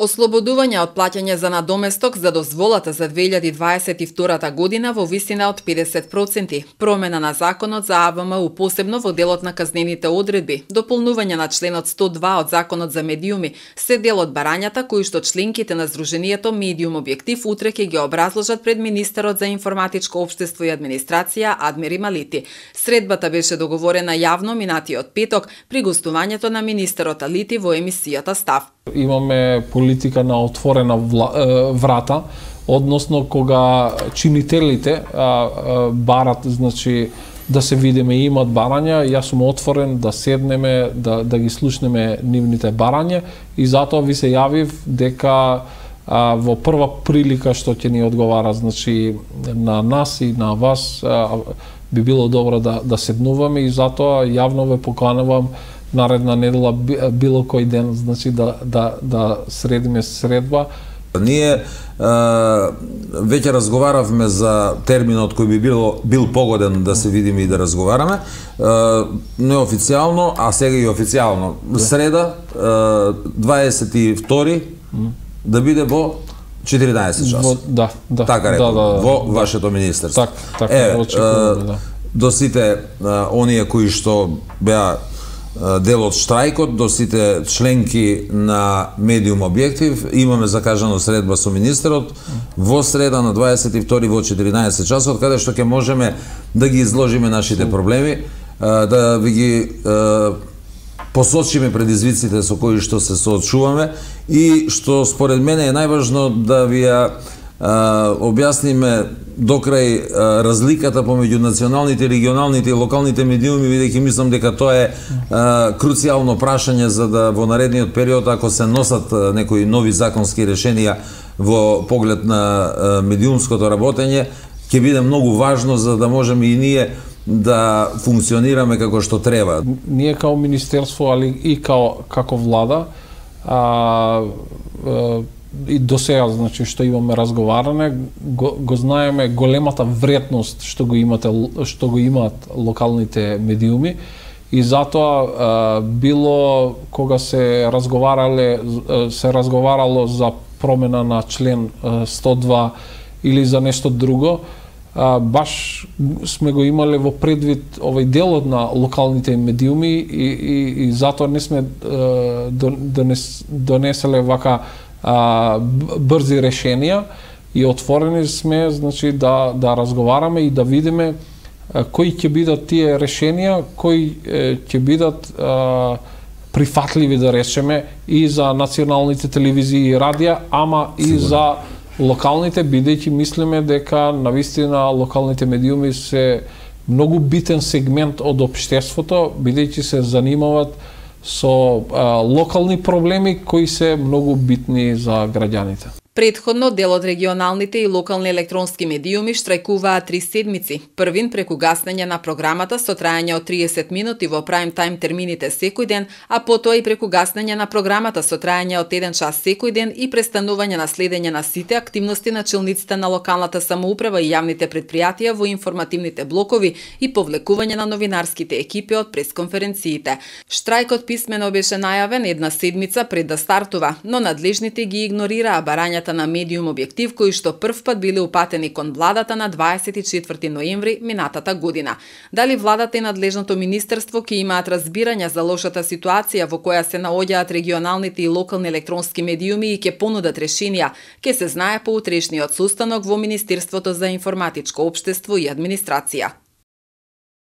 Ослободување од плаќање за надоместок за дозволата за 2022 година во висина од 50%, промена на законот за АВМУ посебно во делот на казнените одредби, дополнување на членот 102 од законот за медиуми, се дел од барањата кои што членките на Сдруженијето Медиум Објектив утре ќе ги образложат пред министерот за информатичко општество и администрација Адмир Ималити. Средбата беше договорена јавно минатиот петок при гостувањето на министерот Алити во емисијата Став. Имаме политика на отворена врата, односно кога чинителите барат, значи да се видиме и имат барања, јас сум отворен да седнеме, да ги слушнеме нивните барања и затоа ви се јавив дека во прва прилика што ќе ни одговара, значи на нас и на вас, би било добро да седнуваме и затоа јавно ве поканувам наредна недела, било кој ден, значи да средиме средба. Ние веќе разговаравме за терминот кој би бил погоден да се видиме и да разговараме, неофицијално, а сега и официјално. Среда, 22 да биде во 14 часот. Да. Така рекол, во вашето министерство. Така, до сите оние кои што беа дел од штрајкот, до сите членки на Медиум Објектив, имаме закажано средба со министерот во среда на 22 во 14 часот, каде што ќе можеме да ги изложиме нашите проблеми, да ви ги посочиме предизвиците со кои што се соочуваме и што според мене е најважно да ви ја објасниме докрај разликата помеѓу националните, регионалните и локалните медиуми, бидејќи мислам дека тоа е круцијално прашање за да во наредниот период, ако се носат некои нови законски решенија во поглед на медиумското работење, ќе биде многу важно за да можеме и ние да функционираме како што треба. Ние као министерство, али и како влада, и до сега, значи, што имаме разговаране, го знаеме големата вредност што го имаат локалните медиуми и затоа било кога се разговарало за промена на член 102 или за нешто друго, баш сме го имале во предвид овој делот на локалните медиуми и затоа не сме донеселе вака брзи решенија и отворени сме, значи да разговараме и да видиме кои ќе бидат тие решенија, кои ќе бидат прифатливи, да речеме, и за националните телевизии и радија, ама и за локалните, бидејќи мислиме дека навистина локалните медиуми се многу битен сегмент од општеството, бидејќи се занимават со локални проблеми кои се многу битни за граѓаните. Предходно, дел од регионалните и локални електронски медиуми штрајкуваат 3 седмици. Првин преку гаснење на програмата со траење од 30 минути во прайм тајм термините секој ден, а потоа и преку гаснење на програмата со траење од 1 час секој ден и престанување на следење на сите активности на челниците на локалната самоуправа и јавните претпријатија во информативните блокови и повлекување на новинарските екипи од пресконференциите. Штрајкот писмено беше најавен 1 седмица пред да стартува, но надлежните ги игнорираа барањата на Медиум Објектив кои што првпат биле упатени кон владата на 24 ноември минатата година. Дали владата и надлежното министерство ќе имаат разбирање за лошата ситуација во која се наоѓаат регионалните и локални електронски медиуми и ќе понудат решенија, ќе се знае по утрешниот состанок во Министерството за информатичко општество и администрација.